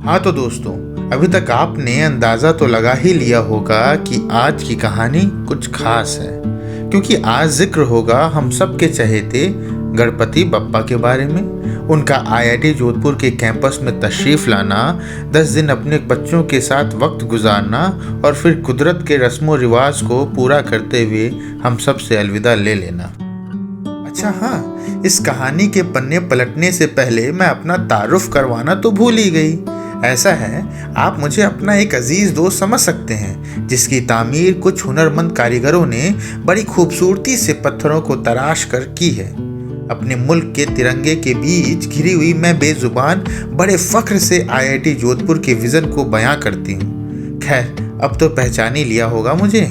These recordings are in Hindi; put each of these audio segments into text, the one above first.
हाँ तो दोस्तों, अभी तक आपने अंदाज़ा तो लगा ही लिया होगा कि आज की कहानी कुछ खास है, क्योंकि आज जिक्र होगा हम सब के चहेते गणपति बप्पा के बारे में। उनका आईआईटी जोधपुर के कैंपस में तशरीफ़ लाना, 10 दिन अपने बच्चों के साथ वक्त गुजारना और फिर कुदरत के रस्मों रिवाज को पूरा करते हुए हम सब से अलविदा ले लेना। अच्छा हाँ, इस कहानी के पन्ने पलटने से पहले मैं अपना तारुफ करवाना तो भूल ही गई। ऐसा है, आप मुझे अपना एक अजीज़ दोस्त समझ सकते हैं, जिसकी तामीर कुछ हुनरमंद कारीगरों ने बड़ी खूबसूरती से पत्थरों को तराश कर की है। अपने मुल्क के तिरंगे के बीच घिरी हुई मैं बेजुबान बड़े फ़ख्र से आईआईटी जोधपुर के विज़न को बयां करती हूँ। खैर, अब तो पहचान ही लिया होगा मुझे।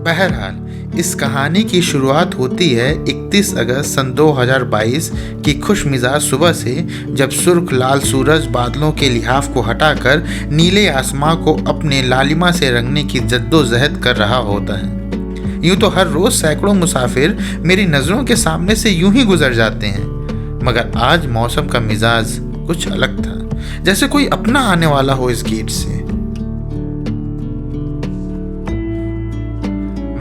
बहरहाल, इस कहानी की शुरुआत होती है 31 अगस्त सन 2022 की खुशमिजाज सुबह से, जब सुर्ख लाल सूरज बादलों के लिहाफ को हटाकर नीले आसमां को अपने लालिमा से रंगने की जद्दोजहद कर रहा होता है। यूं तो हर रोज़ सैकड़ों मुसाफिर मेरी नज़रों के सामने से यूं ही गुजर जाते हैं, मगर आज मौसम का मिजाज कुछ अलग था, जैसे कोई अपना आने वाला हो इस गेट से।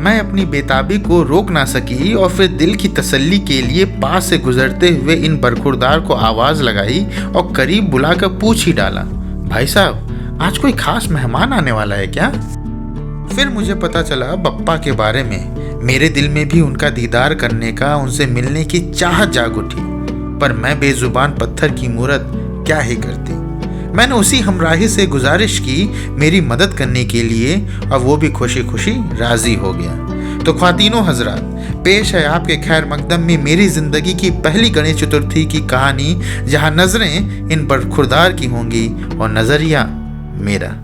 मैं अपनी बेताबी को रोक ना सकी और फिर दिल की तसल्ली के लिए पास से गुजरते हुए इन बरखुरदार को आवाज़ लगाई और करीब बुलाकर पूछ ही डाला, भाई साहब, आज कोई खास मेहमान आने वाला है क्या? फिर मुझे पता चला बप्पा के बारे में। मेरे दिल में भी उनका दीदार करने का, उनसे मिलने की चाहत जाग उठी, पर मैं बेजुबान पत्थर की मूरत क्या ही करती। मैंने उसी हमराही से गुजारिश की मेरी मदद करने के लिए, और वो भी खुशी खुशी राजी हो गया। तो ख्वातीनो हजरात, पेश है आपके खैर मकदम में मेरी ज़िंदगी की पहली गणेश चतुर्थी की कहानी, जहां नज़रें इन बरखुरदार की होंगी और नज़रिया मेरा।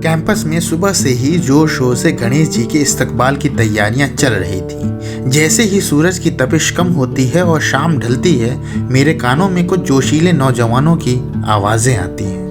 कैंपस में सुबह से ही जोर शोर से गणेश जी के इस्तकबाल की तैयारियां चल रही थी। जैसे ही सूरज की तपिश कम होती है और शाम ढलती है, मेरे कानों में कुछ जोशीले नौजवानों की आवाजें आती हैं।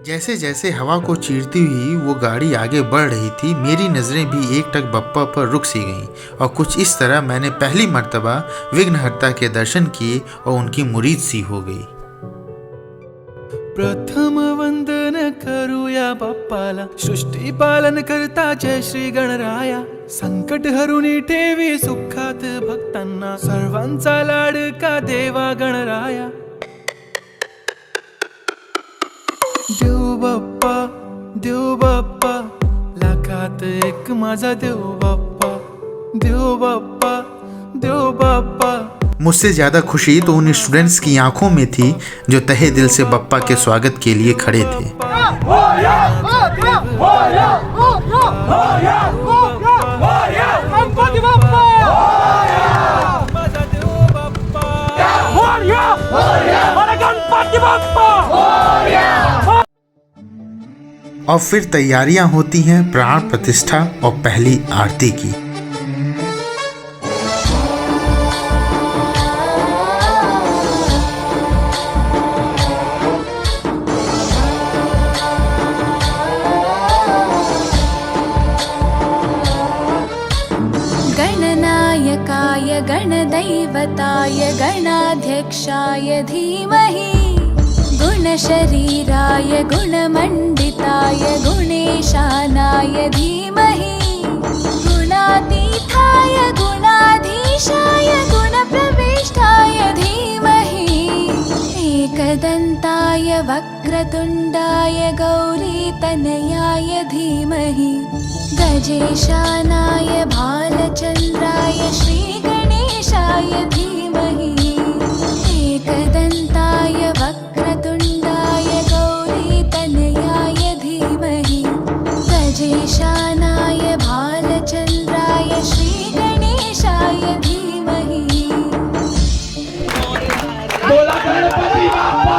जैसे जैसे हवा को चीरती हुई वो गाड़ी आगे बढ़ रही थी, मेरी नज़रें भी एकटक बप्पा पर रुक सी गईं, और कुछ इस तरह मैंने पहली मर्तबा विघ्नहर्ता के दर्शन किए और उनकी मुरीद सी हो गई। प्रथम वंदन करूया बाप्पाला, सृष्टी पालन करता जय श्री गणराया। संकट हरुनी ठेवी सुखात भक्तांना, सर्वांचा लाडका देवा गणराया। देव बाप्पा, लाखात एक माझा देव बाप्पा। मुझसे ज़्यादा खुशी तो उन स्टूडेंट्स की आंखों में थी जो तहे दिल से बप्पा के स्वागत के लिए खड़े थे। और फिर तैयारियां होती हैं प्राण प्रतिष्ठा और पहली आरती की। गणनायकाय गणदैवताय गणाध्यक्षाय धीमहि, गुणशरीराय गुणमण्डिताय गुणेशानाय धीमहि, गुणातीताय गुणाधीशाय गुणप्रविष्टाय धीमहि, एकदन्ताय वक्रतुण्डाय गौरीतनयाय धीमहि गजेशानाय भालचन्द्राय श्रीगणेशाय धीमहि एकदन्ताय वक्रतुण्डाय गौरीतनयाय धीमहि गजेशानाय भालचन्द्राय श्रीगणेशाय धीमहि। बोला गणपती बाप्पा।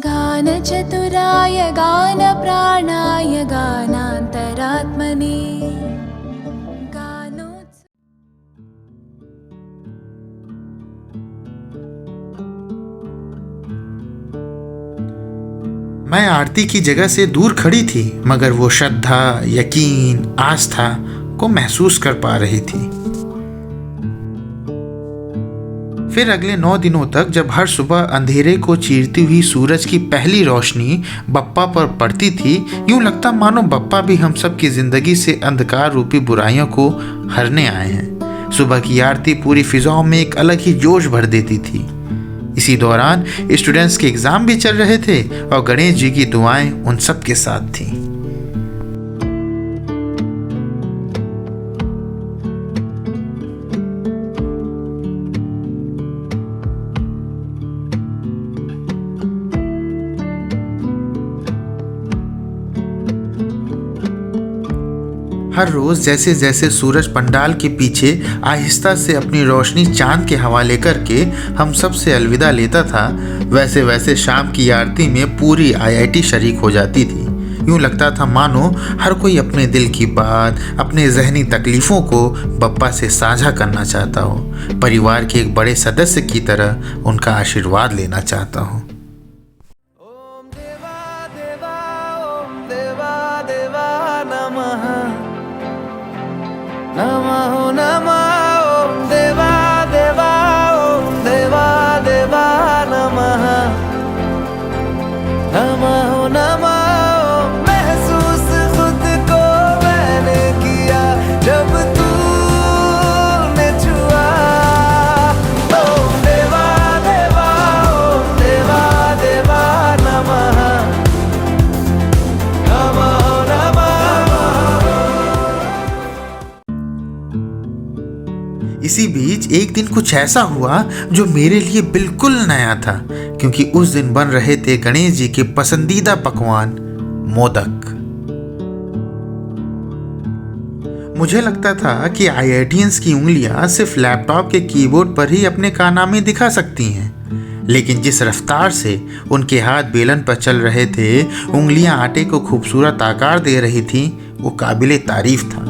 गानचतुराय गानप्राणाय गानान्तरात्मने मैं आरती की जगह से दूर खड़ी थी, मगर वो श्रद्धा, यकीन, आस्था को महसूस कर पा रही थी। फिर अगले 9 दिनों तक जब हर सुबह अंधेरे को चीरती हुई सूरज की पहली रोशनी बप्पा पर पड़ती थी, यूं लगता मानो बप्पा भी हम सब की जिंदगी से अंधकार रूपी बुराइयों को हरने आए हैं। सुबह की आरती पूरी फिजाओं में एक अलग ही जोश भर देती थी। इसी दौरान स्टूडेंट्स के एग्जाम भी चल रहे थे और गणेश जी की दुआएं उन सब के साथ थीं। हर रोज जैसे जैसे सूरज पंडाल के पीछे आहिस्ता से अपनी रोशनी चांद के हवाले करके हम सब से अलविदा लेता था, वैसे वैसे शाम की आरती में पूरी IIT शरीक हो जाती थी। यूं लगता था मानो हर कोई अपने दिल की बात, अपने जहनी तकलीफ़ों को बप्पा से साझा करना चाहता हो, परिवार के एक बड़े सदस्य की तरह उनका आशीर्वाद लेना चाहता हो। ओम देवा देवा ओम देवा देवा नमः नमो नमः। ओम देवा देवा ओम देवा देवा नमः नमो नमः। महसूस खुद को मैंने किया जब तूने छुआ। ओम देवा देवा ओम देवा देवा नमः नमो नमः। इसी बीच एक दिन कुछ ऐसा हुआ जो मेरे लिए बिल्कुल नया था, क्योंकि उस दिन बन रहे थे गणेश जी के पसंदीदा पकवान मोदक। मुझे लगता था कि IITians की उंगलियां सिर्फ लैपटॉप के कीबोर्ड पर ही अपने कारनामे दिखा सकती हैं, लेकिन जिस रफ्तार से उनके हाथ बेलन पर चल रहे थे, उंगलियां आटे को खूबसूरत आकार दे रही थीं, वो काबिले तारीफ था।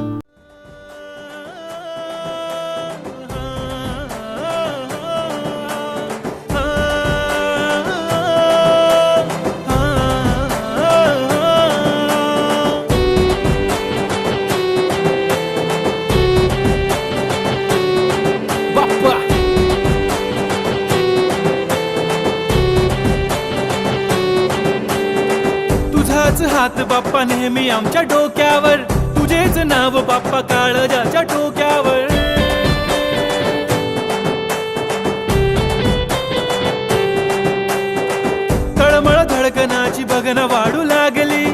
तुझाच हात बाप्पा नेहमी आमच्या डोक्यावर, तुझेच नाव बाप्पा काळजाच्या डोक्यावर। तळमळ धडकनाची बघन वाढू लागली,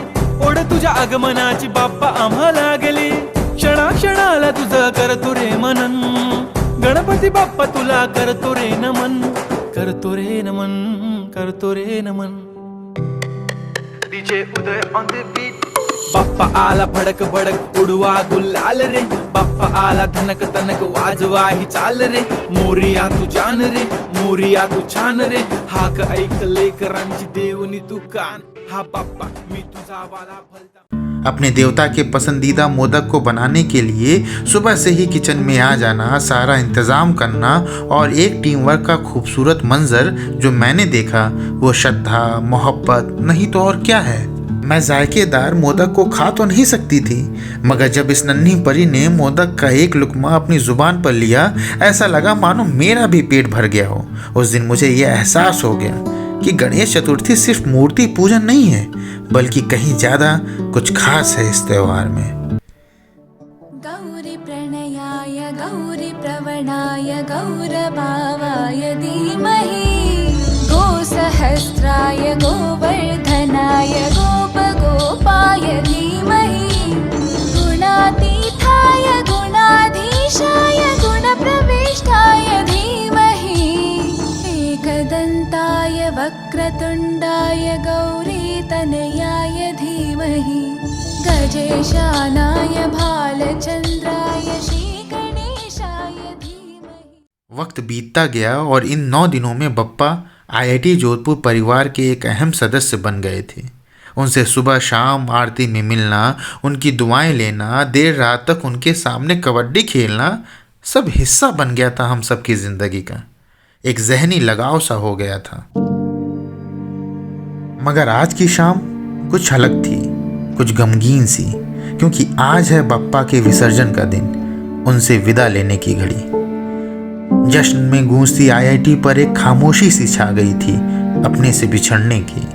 ओढ तुझ्या आगमनाची बाप्पा आम्हा लागली। क्षणाक्षणाला तुझं करतो रे मनन, गणपती बाप्पा तुला करतो रे नमन, करतो रे नमन, करतो रे नमन। DJ Uday on the beat. Bappa आला भडक भडक उडवा गुलाल रे, बाप्पा आला धनक तनक वाजवा ही चाल रे। मोरिया तू जान रे, मोरिया तू छान रे, हाक ऐक लेकरांची देवनी तू कान। हा बाप्पा मी तुझा वाला भलता। अपने देवता के पसंदीदा मोदक को बनाने के लिए सुबह से ही किचन में आ जाना, सारा इंतज़ाम करना और एक टीम वर्क का खूबसूरत मंजर जो मैंने देखा वो श्रद्धा, मोहब्बत नहीं तो और क्या है। मैं जायकेदार मोदक को खा तो नहीं सकती थी, मगर जब इस नन्ही परी ने मोदक का एक लुकमा अपनी जुबान पर लिया, ऐसा लगा मानो मेरा भी पेट भर गया हो। उस दिन मुझे यह एहसास हो गया कि गणेश चतुर्थी सिर्फ मूर्ति पूजन नहीं है, बल्कि कहीं ज़्यादा कुछ खास है इस त्योहार में। गौरी प्रणयाय गौरी प्रवणाय गौरभावाय धीमहि, गोसहस्राय गोवर्धनाय गोपगोपाय धीमहि, गुणातीताय गुणाधीशाय गुणप्रविष्टाय धीमहि, एकदन्ताय वक्रतुण्डाय गौरीतनयाय धीमहि, गजेशानाय भालचन्द्राय श्रीगणेशाय धीमहि। वक्त बीतता गया और इन 9 दिनों में बप्पा IIT जोधपुर परिवार के एक अहम सदस्य बन गए थे। उनसे सुबह शाम आरती में मिलना, उनकी दुआएं लेना, देर रात तक उनके सामने कबड्डी खेलना सब हिस्सा बन गया था हम सबकी ज़िंदगी का। एक जहनी लगाव सा हो गया था। मगर आज की शाम कुछ अलग थी, कुछ गमगीन सी, क्योंकि आज है बप्पा के विसर्जन का दिन, उनसे विदा लेने की घड़ी। जश्न में गूंजती IIT पर एक खामोशी सी छा गई थी अपने से बिछड़ने की।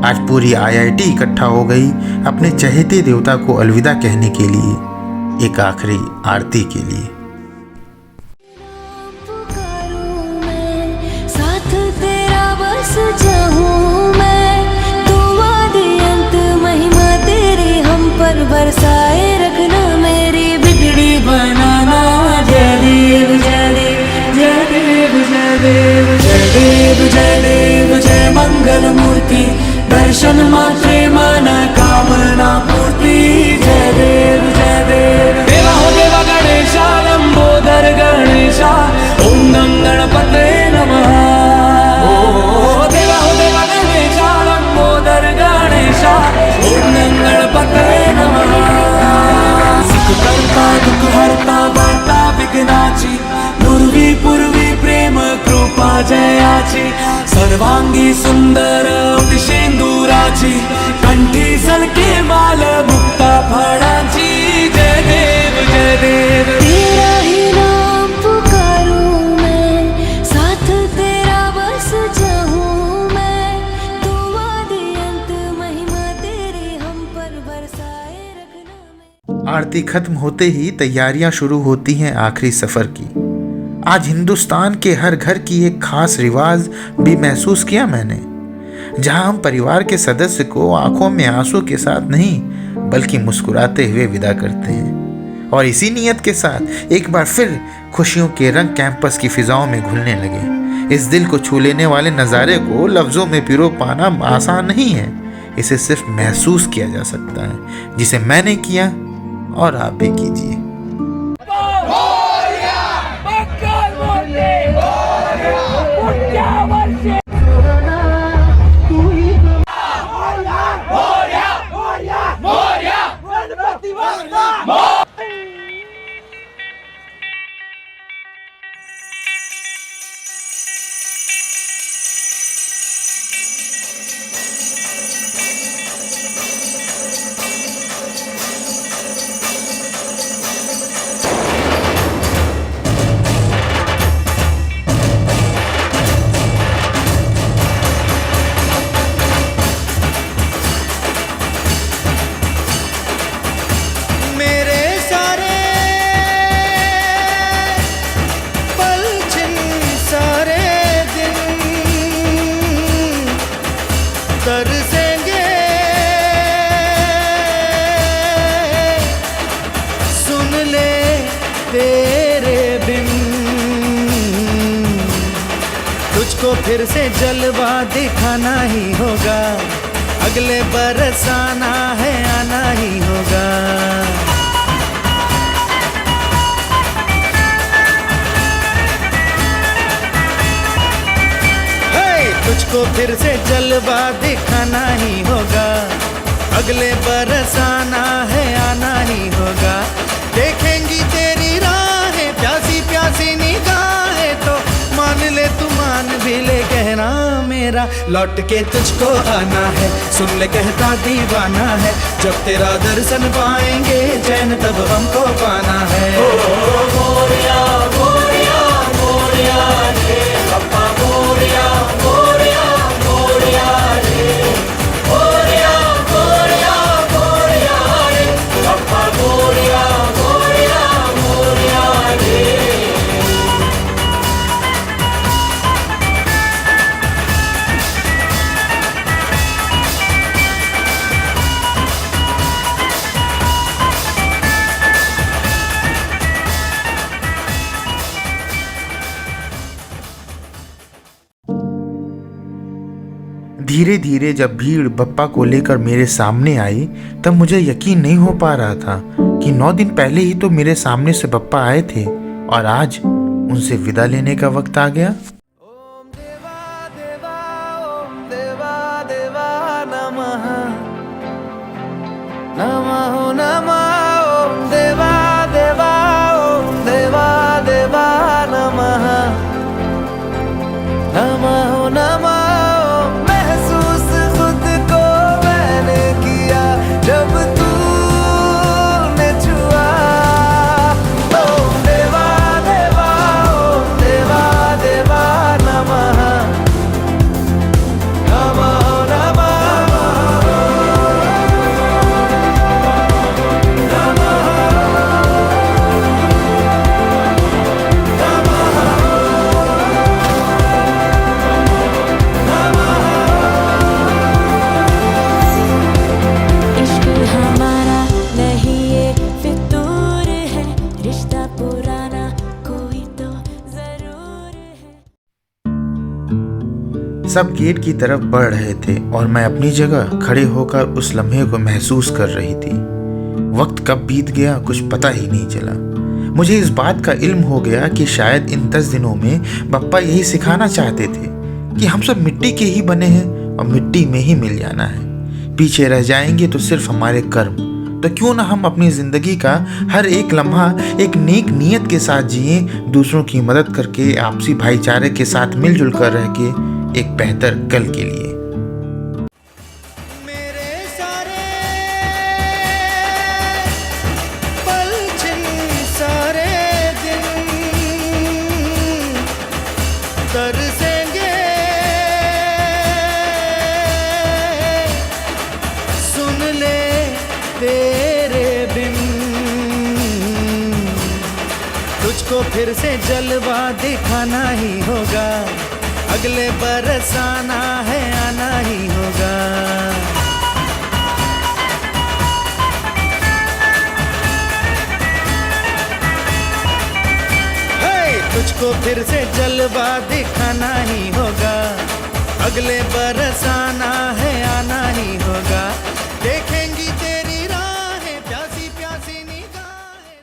आज पूरी IIT इकट्ठा हो गई अपने चहेते देवता को अलविदा कहने के लिए, एक आखिरी आरती के लिए। पुकारूं मैं, साथ तेरा बस जाऊं मैं, दुआ दे अंत महिमा तेरी हम पर बरसाए रखना, मेरी बिगड़ी बनाना। जय देव जय देव जय देव जय देव जय देव जय देव जय मंगल मूर्ति, दर्शन मात्रे मन कामना पूर्ति। जय देव जय देव। देवा हो देवा गणेशा लंबोदर गणेशा, ओम गं गणपते नमः। ओ देवा हो देवा गणेशा लंबोदर गणेशा, ओम गं गणपते नमः। सुख करता दुख हरता वार्ता विघ्नाची, पूर्वी पूर्वी प्रेम कृपा जयाची, सर्वांगी सुंदर शेंदुराची, कंठी सलके माल मुक्ता फळाची। जय देव जय देव। तेरा ही नाम पुकारूं मैं, साथ तेरा बस जाऊं मैं, दुआ दे अंत महिमा तेरी हम पर बरसाए रखना। आरती खत्म होते ही तैयारियां शुरू होती हैं आखिरी सफर की। आज हिंदुस्तान के हर घर की एक खास रिवाज भी महसूस किया मैंने, जहां हम परिवार के सदस्य को आंखों में आंसू के साथ नहीं बल्कि मुस्कुराते हुए विदा करते हैं। और इसी नियत के साथ एक बार फिर खुशियों के रंग कैंपस की फिजाओं में घुलने लगे। इस दिल को छू लेने वाले नज़ारे को लफ्ज़ों में पिरो पाना आसान नहीं है, इसे सिर्फ महसूस किया जा सकता है, जिसे मैंने किया और आप भी कीजिए। तरसेंगे सुन ले तेरे बिन, तुझको फिर से जलवा दिखाना ही होगा, अगले बरस आना है आना ही होगा। तुझको फिर से जलवा दिखाना ही होगा, अगले बरस आना है आना ही होगा। देखेंगी तेरी राहें प्यासी प्यासी निगाहें, तो मान ले तू मान भी ले कहना मेरा, लौट के तुझको आना है। सुन ले कहता दीवाना है, जब तेरा दर्शन पाएंगे चैन तब हमको पाना है। मोरिया मोरिया मोरिया रे पप्पा मोरिया मोरिया मोरिया रे, मोरिया मोरिया मोरिया रे पप्पा मोरिया मोरिया मोरिया रे। धीरे धीरे जब भीड़ बप्पा को लेकर मेरे सामने आई, तब मुझे यकीन नहीं हो पा रहा था कि 9 दिन पहले ही तो मेरे सामने से बप्पा आए थे और आज उनसे विदा लेने का वक्त आ गया। ओम देवा देवा ओम देवा देवा नमः नमः नमः ओम देवा देवा ओम देवा देवा नमः नमः नमः। महसूस खुद को मैंने किया जब तूने छुआ। ओम देवा देवा ओम देवा देवा नमः नमः इश्क हमारा नहीं ये फितूर है, रिश्ता पुराना कोई तो जरूर है। सब गेट की तरफ बढ़ रहे थे और मैं अपनी जगह खड़े होकर उस लम्हे को महसूस कर रही थी। वक्त कब बीत गया कुछ पता ही नहीं चला। मुझे इस बात का इल्म हो गया कि शायद इन 10 दिनों में बप्पा यही सिखाना चाहते थे कि हम सब मिट्टी के ही बने हैं और मिट्टी में ही मिल जाना है। पीछे रह जाएंगे तो सिर्फ हमारे कर्म, तो क्यों ना हम अपनी जिंदगी का हर एक लम्हा एक नेक नीयत के साथ जिए, दूसरों की मदद करके, आपसी भाईचारे के साथ मिलजुल कर रह के एक बेहतर कल के लिए। मेरे सारे पल छिन सारे दिन तरसेंगे, सुन ले तेरे बिन। तुझको फिर से जलवा दिखाना ही होगा, अगले बरस आना है आना ही होगा। तुझको फिर से जलवा दिखाना ही होगा, अगले बरस आना है आना ही होगा। देखेंगी तेरी राहें प्यासी प्यासी निगाहें।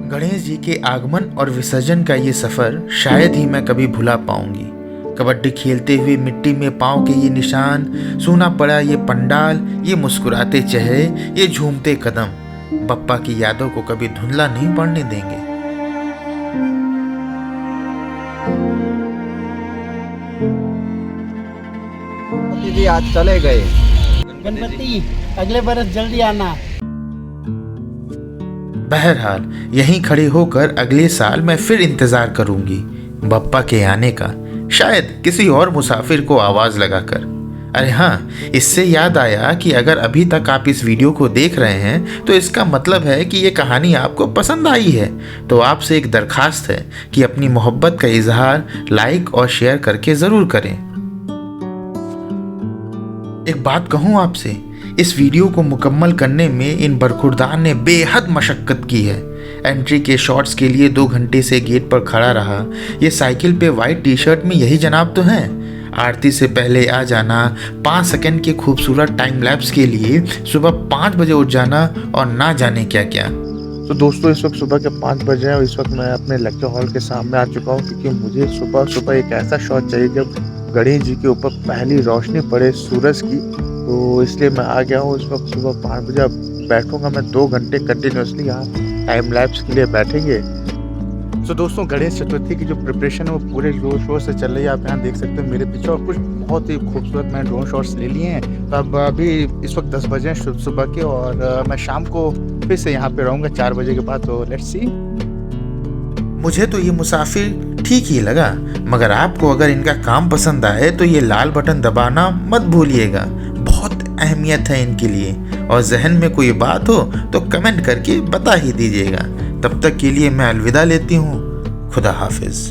गणेश जी के आगमन और विसर्जन का ये सफ़र शायद ही मैं कभी भुला पाऊंगी। कबड्डी खेलते हुए मिट्टी में पाँव के ये निशान, सूना पड़ा ये पंडाल, ये मुस्कुराते चेहरे, ये झूमते कदम बप्पा की यादों को कभी धुंधला नहीं पड़ने देंगे। दीदी आज चले गए। गणपति अगले बरस जल्दी आना। बहरहाल यहीं खड़े होकर अगले साल मैं फिर इंतज़ार करूंगी बप्पा के आने का, शायद किसी और मुसाफिर को आवाज़ लगाकर। अरे हाँ, इससे याद आया कि अगर अभी तक आप इस वीडियो को देख रहे हैं तो इसका मतलब है कि ये कहानी आपको पसंद आई है। तो आपसे एक दरखास्त है कि अपनी मोहब्बत का इजहार लाइक और शेयर करके ज़रूर करें। एक बात कहूँ आपसे, इस वीडियो को मुकम्मल करने में इन बरखुरदार ने बेहद मशक्क़त की है। एंट्री के शॉट्स के लिए 2 घंटे से गेट पर खड़ा रहा। ये साइकिल पे वाइट टी शर्ट में यही जनाब तो हैं। आरती से पहले आ जाना, 5 सेकंड के खूबसूरत टाइम लैप्स के लिए सुबह 5 बजे उठ जाना और ना जाने क्या क्या। तो दोस्तों इस वक्त सुबह के 5 बजे हैं और इस वक्त मैं अपने लेक्चर हॉल के सामने आ चुका हूँ, क्योंकि मुझे सुबह सुबह एक ऐसा शॉट चाहिए जब गणेश जी के ऊपर पहली रोशनी पड़े सूरज की। तो इसलिए मैं आ गया हूँ। इस वक्त सुबह 5 बजे बैठूंगा मैं 2 घंटे कंटिन्यूसली यहाँ टाइम लैप्स के लिए बैठेंगे। तो दोस्तों गणेश चतुर्थी की जो प्रिपरेशन है वो पूरे जोर शोर से चल रही है। आप यहाँ देख सकते हो मेरे पीछे, और कुछ बहुत ही खूबसूरत मैंने ड्रोन शॉट्स ले लिए हैं। तो अब अभी इस वक्त 10 बजे हैं सुबह के, और मैं शाम को फिर से यहाँ पे रहूँगा 4 बजे के बाद। तो लेट्स सी। मुझे तो ये मुसाफिर ठीक ही लगा, मगर आपको अगर इनका काम पसंद आए तो ये लाल बटन दबाना मत भूलिएगा, बहुत अहमियत है इनके लिए। और जहन में कोई बात हो तो कमेंट करके बता ही दीजिएगा। तब तक के लिए मैं अलविदा लेती हूँ। खुदा हाफिज़।